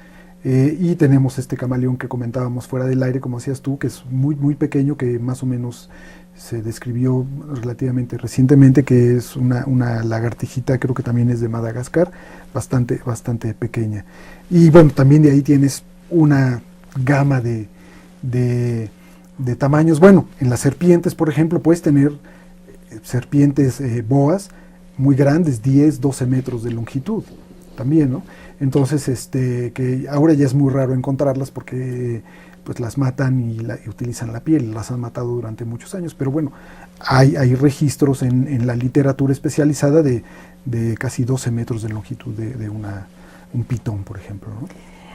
Y tenemos este camaleón que comentábamos fuera del aire, como decías tú, que es muy pequeño, que más o menos se describió relativamente recientemente, que es una lagartijita, creo que también es de Madagascar, bastante pequeña. Y bueno, también de ahí tienes una gama de tamaños. Bueno, en las serpientes, por ejemplo, puedes tener serpientes boas muy grandes, 10, 12 metros de longitud también, ¿no? Entonces, que ahora ya es muy raro encontrarlas porque pues las matan y utilizan la piel, las han matado durante muchos años, pero bueno, hay registros en la literatura especializada de casi 12 metros de longitud de un pitón, por ejemplo, ¿no?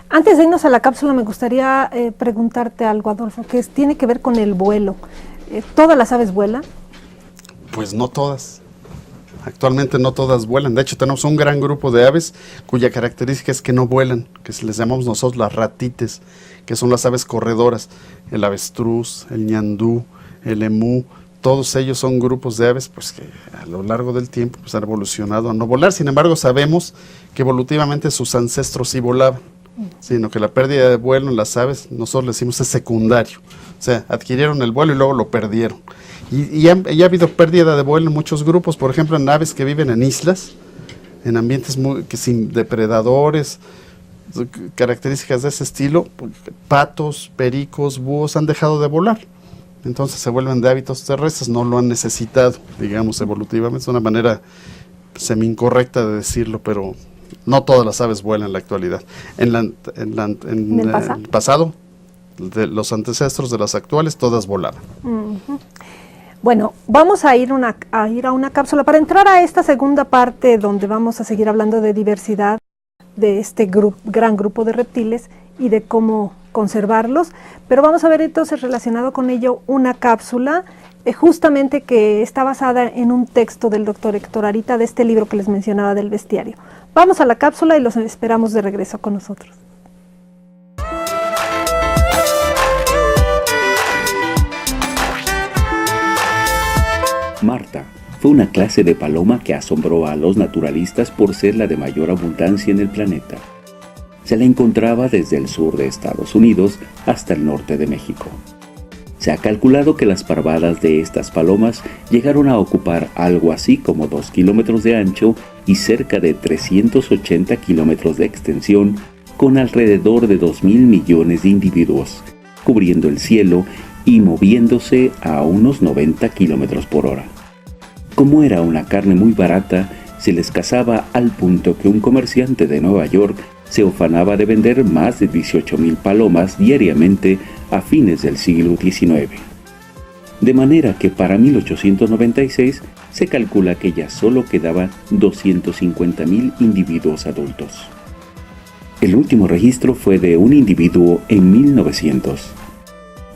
Antes de irnos a la cápsula, me gustaría preguntarte algo, Adolfo, que tiene que ver con el vuelo. ¿Todas las aves vuelan? Pues no todas. Actualmente no todas vuelan. De hecho, tenemos un gran grupo de aves cuya característica es que no vuelan, que les llamamos nosotros las ratites, que son las aves corredoras. El avestruz, el ñandú, el emú, todos ellos son grupos de aves pues, que a lo largo del tiempo pues, han evolucionado a no volar. Sin embargo, sabemos que evolutivamente sus ancestros sí volaban, sino que la pérdida de vuelo en las aves, nosotros le decimos es secundario. O sea, adquirieron el vuelo y luego lo perdieron. Y ha habido pérdida de vuelo en muchos grupos, por ejemplo, en aves que viven en islas, en ambientes sin depredadores, características de ese estilo, patos, pericos, búhos han dejado de volar. Entonces se vuelven de hábitos terrestres, no lo han necesitado, digamos, evolutivamente. Es una manera semi-incorrecta de decirlo, pero no todas las aves vuelan en la actualidad. En el pasado, de los ancestros de las actuales, todas volaban. Uh-huh. Bueno, vamos a ir a una cápsula para entrar a esta segunda parte donde vamos a seguir hablando de diversidad de este gran grupo de reptiles y de cómo conservarlos, pero vamos a ver entonces relacionado con ello una cápsula justamente que está basada en un texto del doctor Héctor Arita de este libro que les mencionaba del bestiario. Vamos a la cápsula y los esperamos de regreso con nosotros. Marta fue una clase de paloma que asombró a los naturalistas por ser la de mayor abundancia en el planeta. Se la encontraba desde el sur de Estados Unidos hasta el norte de México. Se ha calculado que las parvadas de estas palomas llegaron a ocupar algo así como 2 kilómetros de ancho y cerca de 380 kilómetros de extensión, con alrededor de 2.000 millones de individuos, cubriendo el cielo y moviéndose a unos 90 kilómetros por hora. Como era una carne muy barata, se les cazaba al punto que un comerciante de Nueva York se ufanaba de vender más de 18.000 palomas diariamente a fines del siglo XIX. De manera que para 1896 se calcula que ya solo quedaban 250.000 individuos adultos. El último registro fue de un individuo en 1900.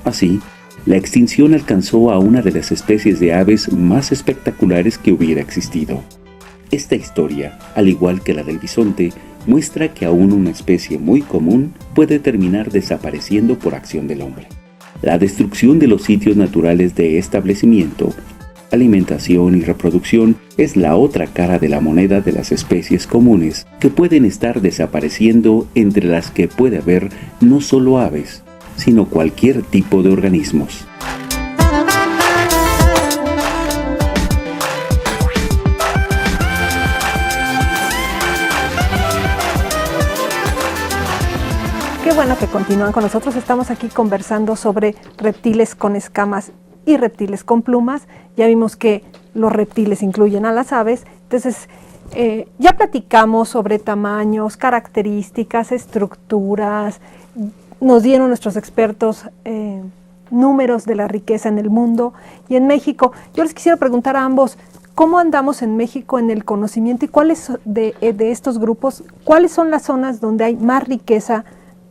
Así, la extinción alcanzó a una de las especies de aves más espectaculares que hubiera existido. Esta historia, al igual que la del bisonte, muestra que aún una especie muy común puede terminar desapareciendo por acción del hombre. La destrucción de los sitios naturales de establecimiento, alimentación y reproducción es la otra cara de la moneda de las especies comunes que pueden estar desapareciendo, entre las que puede haber no solo aves, sino cualquier tipo de organismos. Qué bueno que continúan con nosotros. Estamos aquí conversando sobre reptiles con escamas y reptiles con plumas. Ya vimos que los reptiles incluyen a las aves. Entonces, ya platicamos sobre tamaños, características, estructuras. Nos dieron nuestros expertos números de la riqueza en el mundo y en México. Yo les quisiera preguntar a ambos, ¿cómo andamos en México en el conocimiento y cuáles de estos grupos, cuáles son las zonas donde hay más riqueza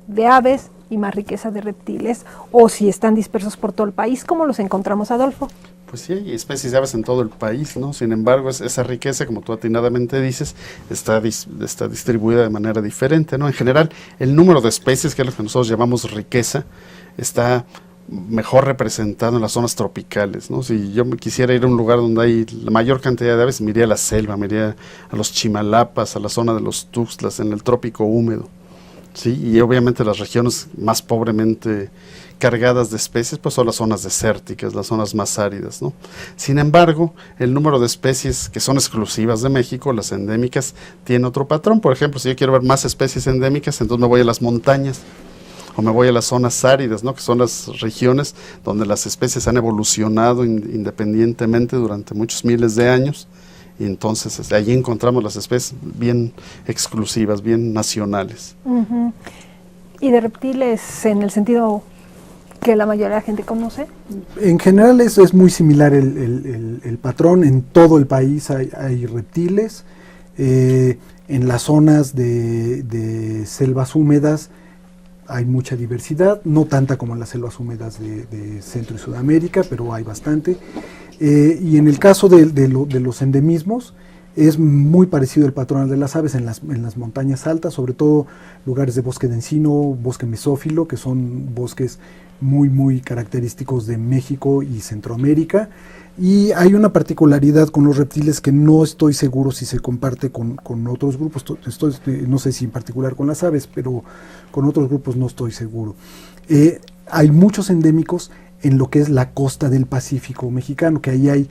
de aves y más riqueza de reptiles, o si están dispersos por todo el país? ¿Cómo los encontramos, Adolfo? Pues sí, hay especies de aves en todo el país, ¿no? Sin embargo, esa riqueza, como tú atinadamente dices, está distribuida de manera diferente, ¿no? En general, el número de especies, que es lo que nosotros llamamos riqueza, está mejor representado en las zonas tropicales, ¿no? Si yo me quisiera ir a un lugar donde hay la mayor cantidad de aves, me iría a la selva, me iría a los Chimalapas, a la zona de los Tuxtlas, en el trópico húmedo. Sí, y obviamente las regiones más pobremente cargadas de especies pues son las zonas desérticas, las zonas más áridas, ¿no? Sin embargo, el número de especies que son exclusivas de México, las endémicas, tiene otro patrón. Por ejemplo, si yo quiero ver más especies endémicas, entonces me voy a las montañas o me voy a las zonas áridas, ¿no? Que son las regiones donde las especies han evolucionado independientemente durante muchos miles de años. Y entonces allí encontramos las especies bien exclusivas, bien nacionales. Uh-huh. ¿Y de reptiles en el sentido que la mayoría de la gente conoce? En general es muy similar el patrón. En todo el país hay reptiles. En las zonas de selvas húmedas hay mucha diversidad, no tanta como en las selvas húmedas de Centro y Sudamérica, pero hay bastante. Y en el caso de los endemismos, es muy parecido el patrón al de las aves en las montañas altas, sobre todo lugares de bosque de encino, bosque mesófilo, que son bosques muy característicos de México y Centroamérica. Y hay una particularidad con los reptiles que no estoy seguro si se comparte con otros grupos, no sé si en particular con las aves, pero con otros grupos no estoy seguro. Hay muchos endémicos en lo que es la costa del Pacífico mexicano, que ahí hay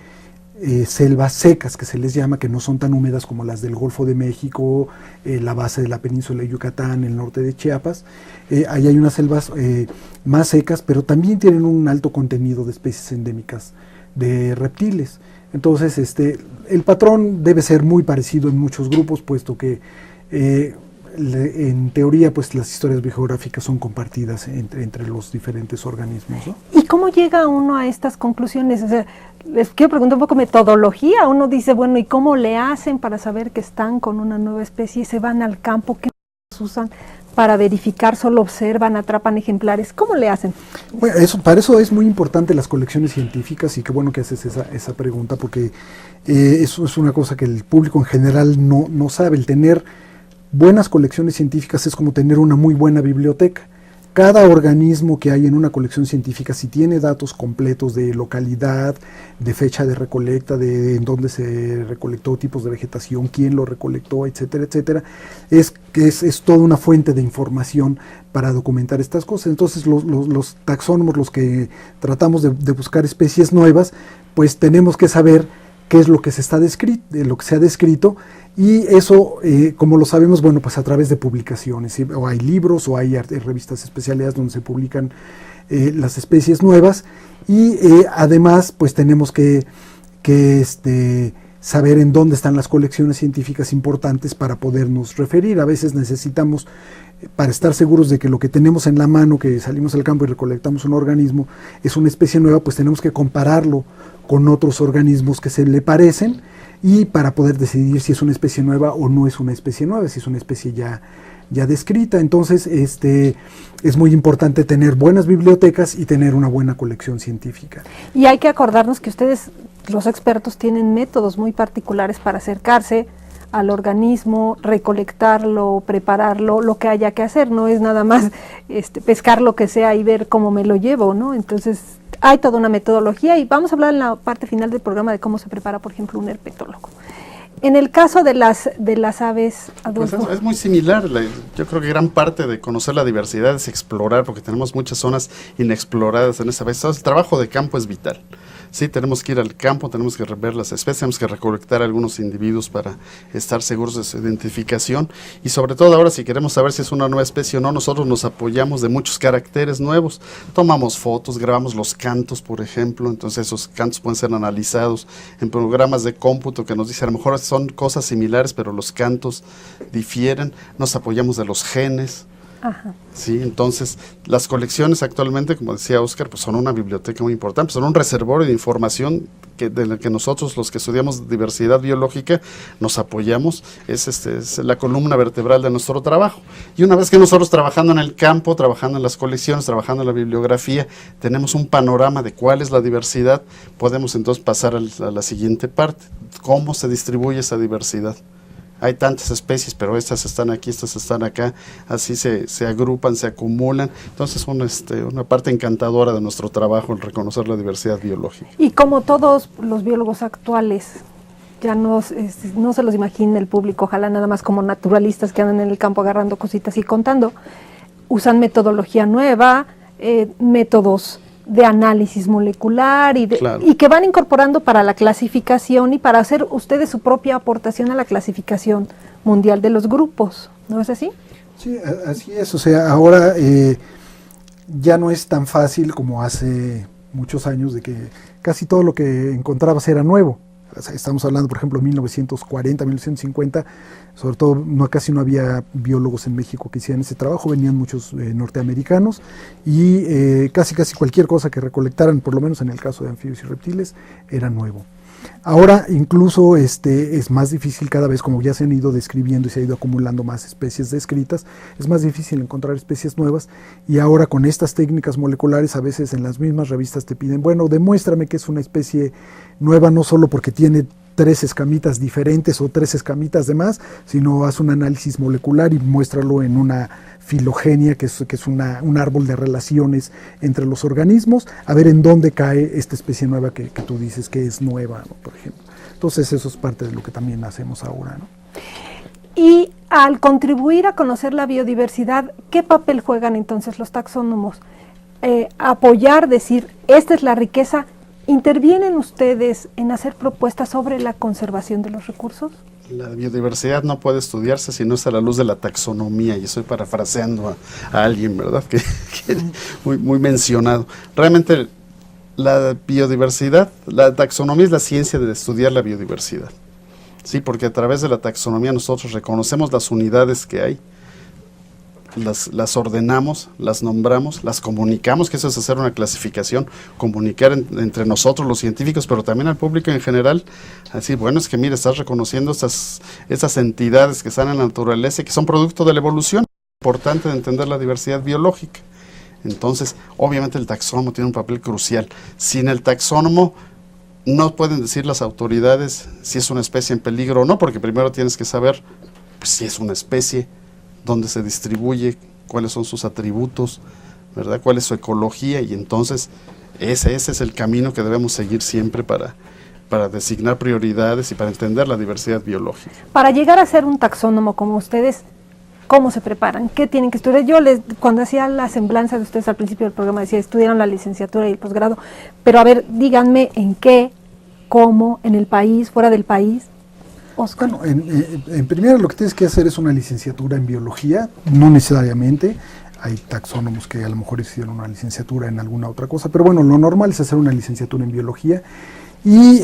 selvas secas, que se les llama, que no son tan húmedas como las del Golfo de México, la base de la península de Yucatán, el norte de Chiapas. Ahí hay unas selvas más secas, pero también tienen un alto contenido de especies endémicas de reptiles. Entonces, el patrón debe ser muy parecido en muchos grupos, puesto que en teoría pues las historias biogeográficas son compartidas entre los diferentes organismos, ¿no? ¿Y cómo llega uno a estas conclusiones? O sea, les quiero preguntar un poco metodología. Uno dice, bueno, ¿y cómo le hacen para saber que están con una nueva especie? ¿Se van al campo? ¿Qué usan para verificar? ¿Solo observan, atrapan ejemplares? ¿Cómo le hacen? Bueno, para eso es muy importante las colecciones científicas, y qué bueno que haces esa pregunta, porque eso es una cosa que el público en general no sabe. El tener buenas colecciones científicas es como tener una muy buena biblioteca. Cada organismo que hay en una colección científica, si tiene datos completos de localidad, de fecha de recolecta, de en dónde se recolectó, tipos de vegetación, quién lo recolectó, etcétera, etcétera, es toda una fuente de información para documentar estas cosas. Entonces los taxónomos, los que tratamos de buscar especies nuevas, pues tenemos que saber qué es lo que se ha descrito, y eso, como lo sabemos, bueno, pues a través de publicaciones, ¿sí? O hay libros o hay revistas especializadas donde se publican las especies nuevas, y además pues tenemos que saber en dónde están las colecciones científicas importantes para podernos referir. A veces necesitamos, para estar seguros de que lo que tenemos en la mano, que salimos al campo y recolectamos un organismo, es una especie nueva, pues tenemos que compararlo con otros organismos que se le parecen, y para poder decidir si es una especie nueva o no es una especie nueva, si es una especie ya descrita. Entonces es muy importante tener buenas bibliotecas y tener una buena colección científica. Y hay que acordarnos que ustedes, los expertos, tienen métodos muy particulares para acercarse al organismo, recolectarlo, prepararlo, lo que haya que hacer, no es nada más pescar lo que sea y ver cómo me lo llevo, ¿no? Entonces hay toda una metodología y vamos a hablar en la parte final del programa de cómo se prepara, por ejemplo, un herpetólogo. En el caso de las aves, Adolfo. Pues es muy similar. Yo creo que gran parte de conocer la diversidad es explorar, porque tenemos muchas zonas inexploradas en esa vez. El trabajo de campo es vital. Sí, tenemos que ir al campo, tenemos que ver las especies, tenemos que recolectar algunos individuos para estar seguros de su identificación, y sobre todo ahora, si queremos saber si es una nueva especie o no, nosotros nos apoyamos de muchos caracteres nuevos. Tomamos fotos, grabamos los cantos, por ejemplo, entonces esos cantos pueden ser analizados en programas de cómputo que nos dicen, a lo mejor son cosas similares, pero los cantos difieren. Nos apoyamos de los genes. Ajá. Sí, entonces las colecciones actualmente, como decía Óscar, pues son una biblioteca muy importante, son un reservorio de información de la que nosotros, los que estudiamos diversidad biológica, nos apoyamos. Es la columna vertebral de nuestro trabajo. Y una vez que nosotros, trabajando en el campo, trabajando en las colecciones, trabajando en la bibliografía, tenemos un panorama de cuál es la diversidad, podemos entonces pasar a la siguiente parte: cómo se distribuye esa diversidad. Hay tantas especies, pero estas están aquí, estas están acá, así se agrupan, se acumulan. Entonces una parte encantadora de nuestro trabajo, el reconocer la diversidad biológica. Y como todos los biólogos actuales, ya no se los imagina el público, ojalá nada más como naturalistas que andan en el campo agarrando cositas y contando, usan metodología nueva, métodos de análisis molecular Claro. y que van incorporando para la clasificación y para hacer ustedes su propia aportación a la clasificación mundial de los grupos, ¿no es así? Sí, así es. O sea, ahora ya no es tan fácil como hace muchos años, de que casi todo lo que encontrabas era nuevo. O sea, estamos hablando, por ejemplo, 1940, 1950, sobre todo casi no había biólogos en México que hicieran ese trabajo, venían muchos norteamericanos, y casi cualquier cosa que recolectaran, por lo menos en el caso de anfibios y reptiles, era nuevo. Ahora incluso es más difícil cada vez, como ya se han ido describiendo y se ha ido acumulando más especies descritas, es más difícil encontrar especies nuevas, y ahora con estas técnicas moleculares a veces en las mismas revistas te piden, bueno, demuéstrame que es una especie nueva, no solo porque tiene 3 escamitas diferentes o 3 escamitas de más, sino haz un análisis molecular y muéstralo en una filogenia, que es un árbol de relaciones entre los organismos, a ver en dónde cae esta especie nueva que tú dices que es nueva, ¿no? Por ejemplo. Entonces eso es parte de lo que también hacemos ahora, ¿no? Y al contribuir a conocer la biodiversidad, ¿qué papel juegan entonces los taxónomos? Apoyar, decir, esta es la riqueza. ¿Intervienen ustedes en hacer propuestas sobre la conservación de los recursos? La biodiversidad no puede estudiarse si no es a la luz de la taxonomía, y estoy parafraseando a alguien, ¿verdad? Que muy mencionado. Realmente la biodiversidad, la taxonomía es la ciencia de estudiar la biodiversidad. Sí, porque a través de la taxonomía nosotros reconocemos las unidades que hay, las ordenamos, las nombramos, las comunicamos, que eso es hacer una clasificación, comunicar entre nosotros los científicos, pero también al público en general, así, bueno, es que mira, estás reconociendo estas entidades que están en la naturaleza y que son producto de la evolución. Es importante de entender la diversidad biológica. Entonces, obviamente el taxónomo tiene un papel crucial. Sin el taxónomo no pueden decir las autoridades si es una especie en peligro o no, porque primero tienes que saber pues, si es una especie, dónde se distribuye, cuáles son sus atributos, ¿verdad? Cuál es su ecología, y entonces ese es el camino que debemos seguir siempre para designar prioridades y para entender la diversidad biológica. Para llegar a ser un taxónomo como ustedes, ¿cómo se preparan? ¿Qué tienen que estudiar? Yo cuando hacía la semblanza de ustedes al principio del programa decía, estudiaron la licenciatura y el posgrado, pero a ver, díganme en qué, cómo, en el país, fuera del país. Óscar. Bueno, en primero lo que tienes que hacer es una licenciatura en biología, no necesariamente, hay taxónomos que a lo mejor hicieron una licenciatura en alguna otra cosa, pero bueno, lo normal es hacer una licenciatura en biología, y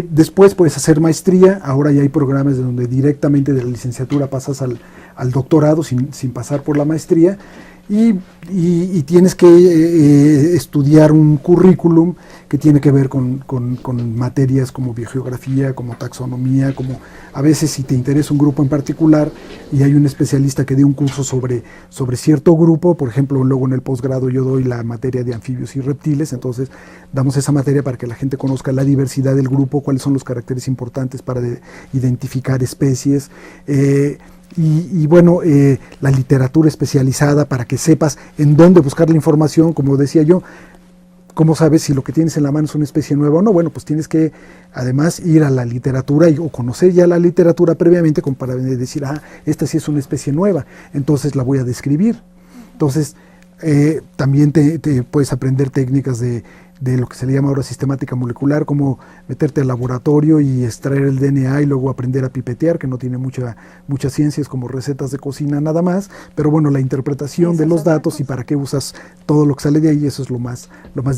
después puedes hacer maestría. Ahora ya hay programas de donde directamente de la licenciatura pasas al doctorado sin pasar por la maestría, y tienes que estudiar un currículum que tiene que ver con materias como biogeografía, como taxonomía, como a veces si te interesa un grupo en particular y hay un especialista que dé un curso sobre cierto grupo, por ejemplo, luego en el posgrado yo doy la materia de anfibios y reptiles, entonces damos esa materia para que la gente conozca la diversidad del grupo, cuáles son los caracteres importantes para identificar especies, y bueno, la literatura especializada para que sepas en dónde buscar la información, como decía yo. ¿Cómo sabes si lo que tienes en la mano es una especie nueva o no? Bueno, pues tienes que además ir a la literatura o conocer ya la literatura previamente como para decir, esta sí es una especie nueva, entonces la voy a describir. Entonces, también te puedes aprender técnicas de lo que se le llama ahora sistemática molecular, como meterte al laboratorio y extraer el DNA y luego aprender a pipetear, que no tiene mucha ciencia, es como recetas de cocina nada más, pero bueno, la interpretación de los datos y para qué usas todo lo que sale de ahí, eso es lo más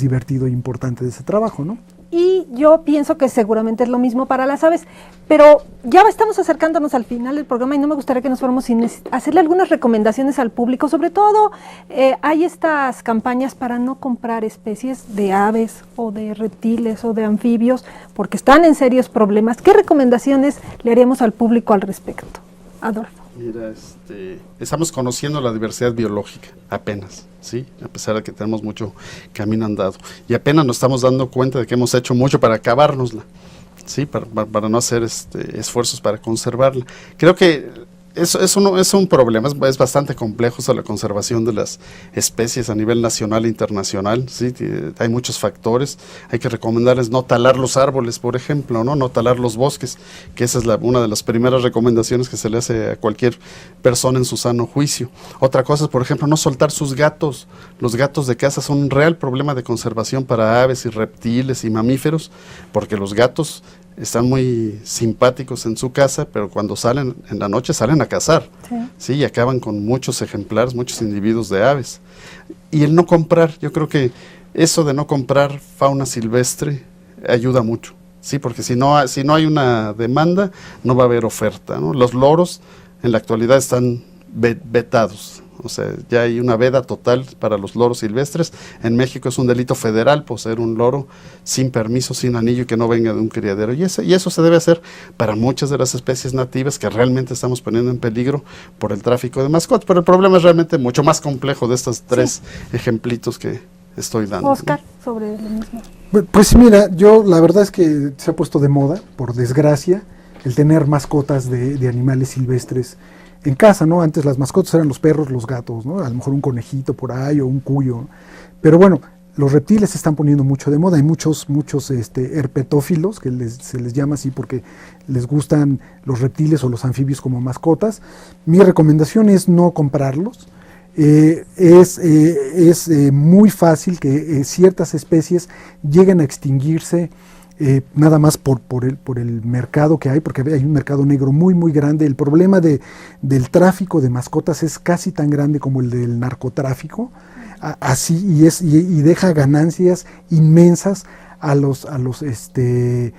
divertido e importante de ese trabajo, ¿no? Y yo pienso que seguramente es lo mismo para las aves, pero ya estamos acercándonos al final del programa y no me gustaría que nos fuéramos sin hacerle algunas recomendaciones al público. Sobre todo, hay estas campañas para no comprar especies de aves o de reptiles o de anfibios porque están en serios problemas. ¿Qué recomendaciones le haríamos al público al respecto? Adolfo. Mira, estamos conociendo la diversidad biológica, apenas, ¿sí? A pesar de que tenemos mucho camino andado. Y apenas nos estamos dando cuenta de que hemos hecho mucho para acabárnosla, ¿sí? Para no hacer esfuerzos para conservarla. Creo que es un problema, es bastante complejo la conservación de las especies a nivel nacional e internacional, ¿sí? Hay muchos factores, hay que recomendarles no talar los árboles, por ejemplo, no talar los bosques, que esa es una de las primeras recomendaciones que se le hace a cualquier persona en su sano juicio. Otra cosa es, por ejemplo, no soltar sus gatos. Los gatos de casa son un real problema de conservación para aves y reptiles y mamíferos, porque los gatos están muy simpáticos en su casa, pero cuando salen en la noche salen a cazar, ¿sí? Y acaban con muchos ejemplares, muchos individuos de aves. Y el no comprar, yo creo que eso de no comprar fauna silvestre ayuda mucho, ¿sí? Porque si no hay una demanda, no va a haber oferta, ¿no? Los loros en la actualidad están vetados. O sea, ya hay una veda total para los loros silvestres. En México es un delito federal poseer un loro sin permiso, sin anillo y que no venga de un criadero. Y eso se debe hacer para muchas de las especies nativas que realmente estamos poniendo en peligro por el tráfico de mascotas. Pero el problema es realmente mucho más complejo de estos tres ejemplitos que estoy dando. Oscar, sobre lo mismo. Pues mira, la verdad es que se ha puesto de moda, por desgracia, el tener mascotas de animales silvestres en casa, ¿no? Antes las mascotas eran los perros, los gatos, ¿no? A lo mejor un conejito por ahí o un cuyo, ¿no? Pero bueno, los reptiles se están poniendo mucho de moda. Hay muchos herpetófilos, que se les llama así porque les gustan los reptiles o los anfibios como mascotas. Mi recomendación es no comprarlos. Es muy fácil que ciertas especies lleguen a extinguirse nada más por el mercado que hay, porque hay un mercado negro muy muy grande. El problema del tráfico de mascotas es casi tan grande como el del narcotráfico, así y deja ganancias inmensas a los que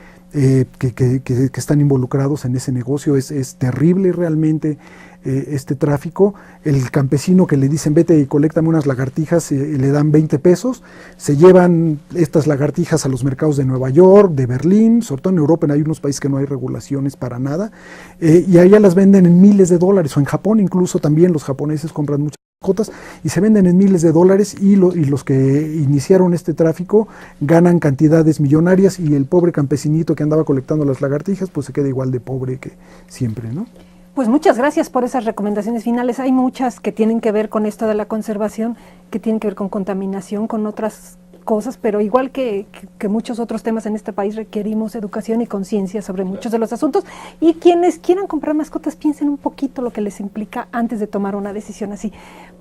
están involucrados en ese negocio. Es terrible realmente este tráfico. El campesino que le dicen vete y coléctame unas lagartijas, le dan 20 pesos, se llevan estas lagartijas a los mercados de Nueva York, de Berlín, sobre todo en Europa, hay unos países que no hay regulaciones para nada, y allá las venden en miles de dólares, o en Japón incluso también los japoneses compran muchas mascotas y se venden en miles de dólares, y los que iniciaron este tráfico ganan cantidades millonarias, y el pobre campesinito que andaba colectando las lagartijas pues se queda igual de pobre que siempre, ¿no? Pues muchas gracias por esas recomendaciones finales. Hay muchas que tienen que ver con esto de la conservación, que tienen que ver con contaminación, con otras cosas, pero igual que muchos otros temas en este país requerimos educación y conciencia sobre muchos de los asuntos, y quienes quieran comprar mascotas piensen un poquito lo que les implica antes de tomar una decisión así.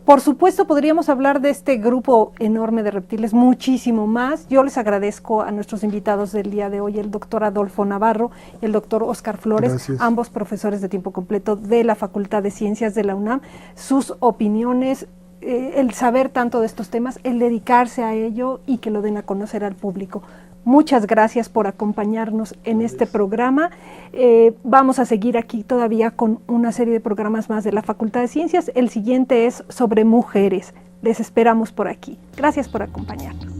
Por supuesto, podríamos hablar de este grupo enorme de reptiles muchísimo más. Yo les agradezco a nuestros invitados del día de hoy, el doctor Adolfo Navarro y el doctor Oscar Flores, Gracias. Ambos profesores de tiempo completo de la Facultad de Ciencias de la UNAM, sus opiniones, el saber tanto de estos temas, el dedicarse a ello y que lo den a conocer al público. muchas gracias por acompañarnos en este programa. Vamos a seguir aquí todavía con una serie de programas más de la Facultad de Ciencias. El siguiente es sobre mujeres. Les esperamos por aquí. Gracias por acompañarnos.